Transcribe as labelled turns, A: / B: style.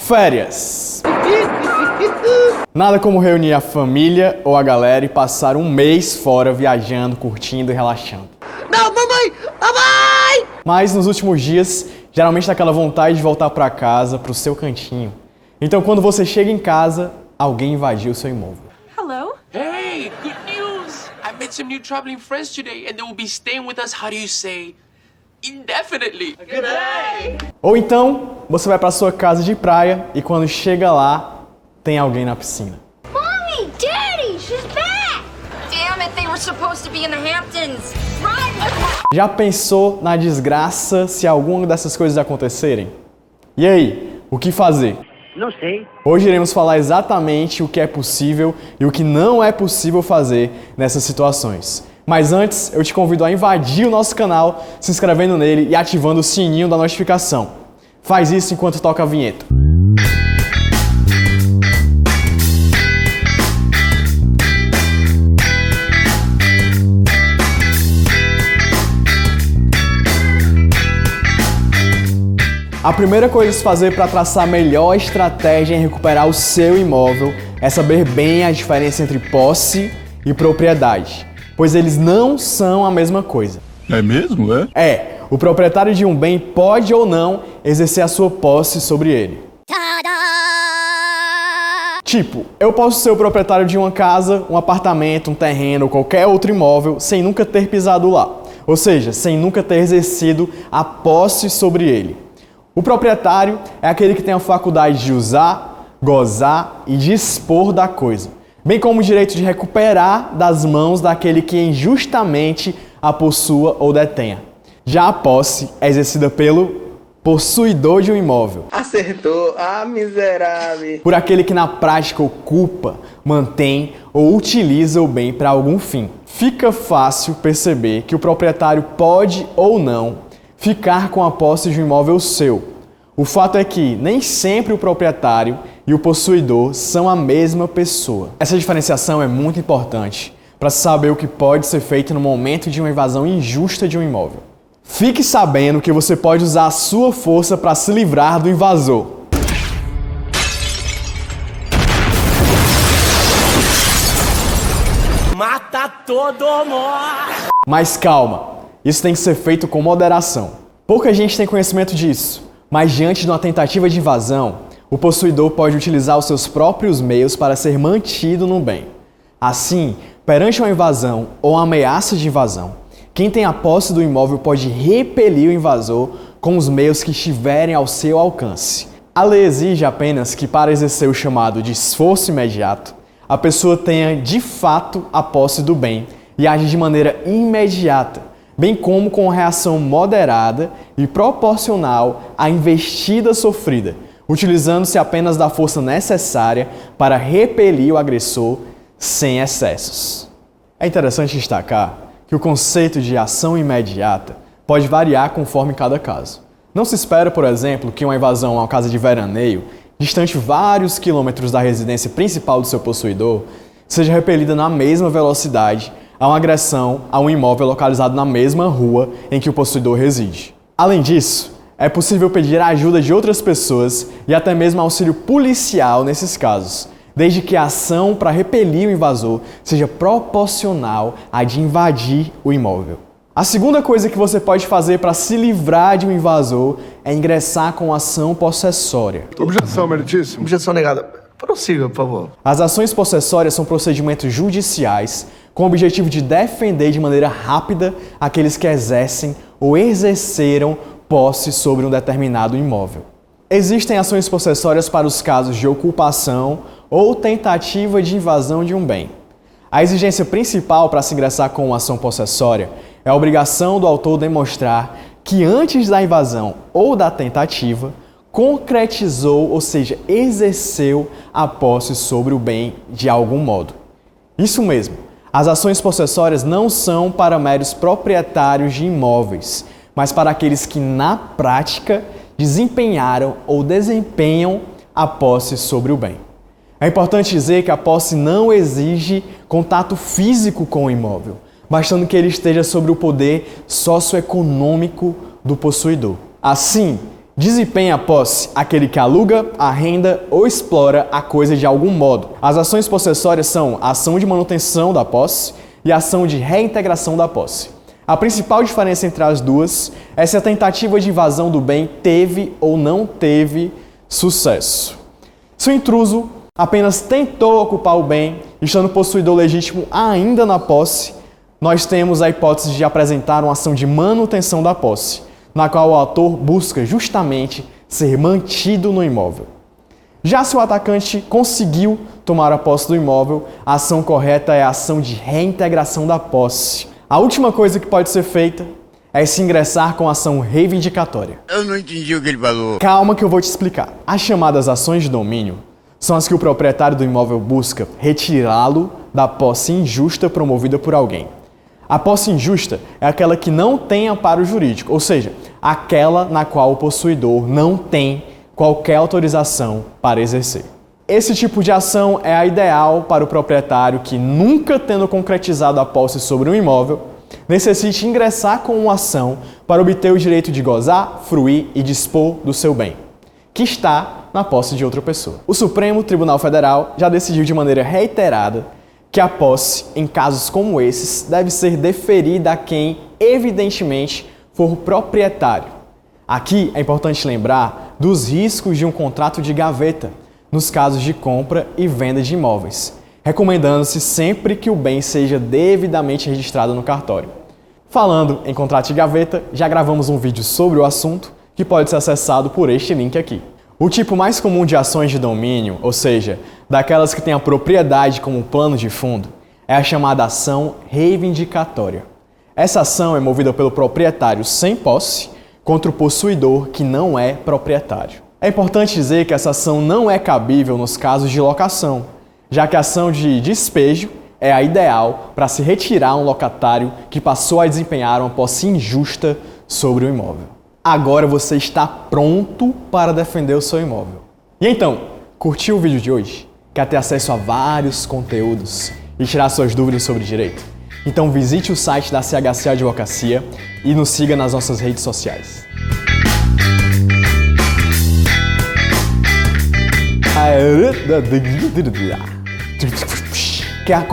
A: Férias. Nada como reunir a família ou a galera e passar um mês fora viajando, curtindo e relaxando.
B: Não, mamãe! Mamãe!
A: Mas nos últimos dias, geralmente dá aquela vontade de voltar para casa, pro seu cantinho. Então quando você chega em casa, alguém invadiu o seu imóvel.
C: Hello?
D: Hey, good news! I met some new traveling friends today and they will be staying with us, how do you say, indefinitely.
B: Good day!
A: Ou então, você vai para sua casa de praia e quando chega lá, tem alguém na piscina.
E: Mommy! Daddy! She's back! Damn it, they were supposed to be in the Hamptons! Run!
A: Já pensou na desgraça se alguma dessas coisas acontecerem? E aí, o que fazer?
B: Não sei.
A: Hoje iremos falar exatamente o que é possível e o que não é possível fazer nessas situações. Mas antes, eu te convido a invadir o nosso canal, se inscrevendo nele e ativando o sininho da notificação. Faz isso enquanto toca a vinheta. A primeira coisa a se fazer para traçar a melhor estratégia em recuperar o seu imóvel é saber bem a diferença entre posse e propriedade, pois eles não são a mesma coisa.
F: É mesmo, é?
A: O proprietário de um bem pode ou não exercer a sua posse sobre ele. Tipo, eu posso ser o proprietário de uma casa, um apartamento, um terreno ou qualquer outro imóvel sem nunca ter pisado lá, ou seja, sem nunca ter exercido a posse sobre ele. O proprietário é aquele que tem a faculdade de usar, gozar e dispor da coisa, bem como o direito de recuperar das mãos daquele que injustamente a possua ou detenha. Já a posse é exercida pelo possuidor de um imóvel.
B: Acertou. Ah, miserável.
A: Por aquele que na prática ocupa, mantém ou utiliza o bem para algum fim. Fica fácil perceber que o proprietário pode ou não ficar com a posse de um imóvel seu. O fato é que nem sempre o proprietário e o possuidor são a mesma pessoa. Essa diferenciação é muito importante para saber o que pode ser feito no momento de uma invasão injusta de um imóvel. Fique sabendo que você pode usar a sua força para se livrar do invasor.
B: Mata todo mundo!
A: Mas calma, isso tem que ser feito com moderação. Pouca gente tem conhecimento disso, mas diante de uma tentativa de invasão, o possuidor pode utilizar os seus próprios meios para ser mantido no bem. Assim, perante uma invasão ou uma ameaça de invasão, quem tem a posse do imóvel pode repelir o invasor com os meios que estiverem ao seu alcance. A lei exige apenas que, para exercer o chamado de esforço imediato, a pessoa tenha de fato a posse do bem e age de maneira imediata, bem como com reação moderada e proporcional à investida sofrida, utilizando-se apenas da força necessária para repelir o agressor sem excessos. É interessante destacar que o conceito de ação imediata pode variar conforme cada caso. Não se espera, por exemplo, que uma invasão a uma casa de veraneio, distante vários quilômetros da residência principal do seu possuidor, seja repelida na mesma velocidade a uma agressão a um imóvel localizado na mesma rua em que o possuidor reside. Além disso, é possível pedir a ajuda de outras pessoas e até mesmo auxílio policial nesses casos, desde que a ação para repelir o invasor seja proporcional à de invadir o imóvel. A segunda coisa que você pode fazer para se livrar de um invasor é ingressar com ação possessória.
F: Objeção, meritíssimo.
B: Objeção negada. Prossiga, por favor.
A: As ações possessórias são procedimentos judiciais com o objetivo de defender de maneira rápida aqueles que exercem ou exerceram posse sobre um determinado imóvel. Existem ações possessórias para os casos de ocupação ou tentativa de invasão de um bem. A exigência principal para se ingressar com uma ação possessória é a obrigação do autor demonstrar que antes da invasão ou da tentativa, concretizou, ou seja, exerceu a posse sobre o bem de algum modo. Isso mesmo, as ações possessórias não são para meros proprietários de imóveis, mas para aqueles que, na prática, desempenharam ou desempenham a posse sobre o bem. É importante dizer que a posse não exige contato físico com o imóvel, bastando que ele esteja sob o poder socioeconômico do possuidor. Assim, Desempenha a posse aquele que aluga, arrenda ou explora a coisa de algum modo. As ações possessórias são a ação de manutenção da posse e a ação de reintegração da posse. A principal diferença entre as duas é se a tentativa de invasão do bem teve ou não teve sucesso. Se o intruso apenas tentou ocupar o bem, estando o possuidor legítimo ainda na posse, nós temos a hipótese de apresentar uma ação de manutenção da posse, na qual o autor busca justamente ser mantido no imóvel. Já se o atacante conseguiu tomar a posse do imóvel, a ação correta é a ação de reintegração da posse. A última coisa que pode ser feita é se ingressar com a ação reivindicatória.
C: Eu não entendi o que ele falou.
A: Calma que eu vou te explicar. As chamadas ações de domínio são as que o proprietário do imóvel busca retirá-lo da posse injusta promovida por alguém. A posse injusta é aquela que não tem amparo jurídico, ou seja, aquela na qual o possuidor não tem qualquer autorização para exercer. Esse tipo de ação é a ideal para o proprietário que, nunca tendo concretizado a posse sobre um imóvel, necessite ingressar com uma ação para obter o direito de gozar, fruir e dispor do seu bem, que está na posse de outra pessoa. O Supremo Tribunal Federal já decidiu de maneira reiterada que a posse, em casos como esses, deve ser deferida a quem, evidentemente, for proprietário. Aqui é importante lembrar dos riscos de um contrato de gaveta, nos casos de compra e venda de imóveis, recomendando-se sempre que o bem seja devidamente registrado no cartório. Falando em contrato de gaveta, já gravamos um vídeo sobre o assunto que pode ser acessado por este link aqui. O tipo mais comum de ações de domínio, ou seja, daquelas que têm a propriedade como plano de fundo, é a chamada ação reivindicatória. Essa ação é movida pelo proprietário sem posse contra o possuidor que não é proprietário. É importante dizer que essa ação não é cabível nos casos de locação, já que a ação de despejo é a ideal para se retirar um locatário que passou a desempenhar uma posse injusta sobre o imóvel. Agora você está pronto para defender o seu imóvel. E então, curtiu o vídeo de hoje? Quer ter acesso a vários conteúdos e tirar suas dúvidas sobre direito? Então visite o site da CHC Advocacia e nos siga nas nossas redes sociais. Quer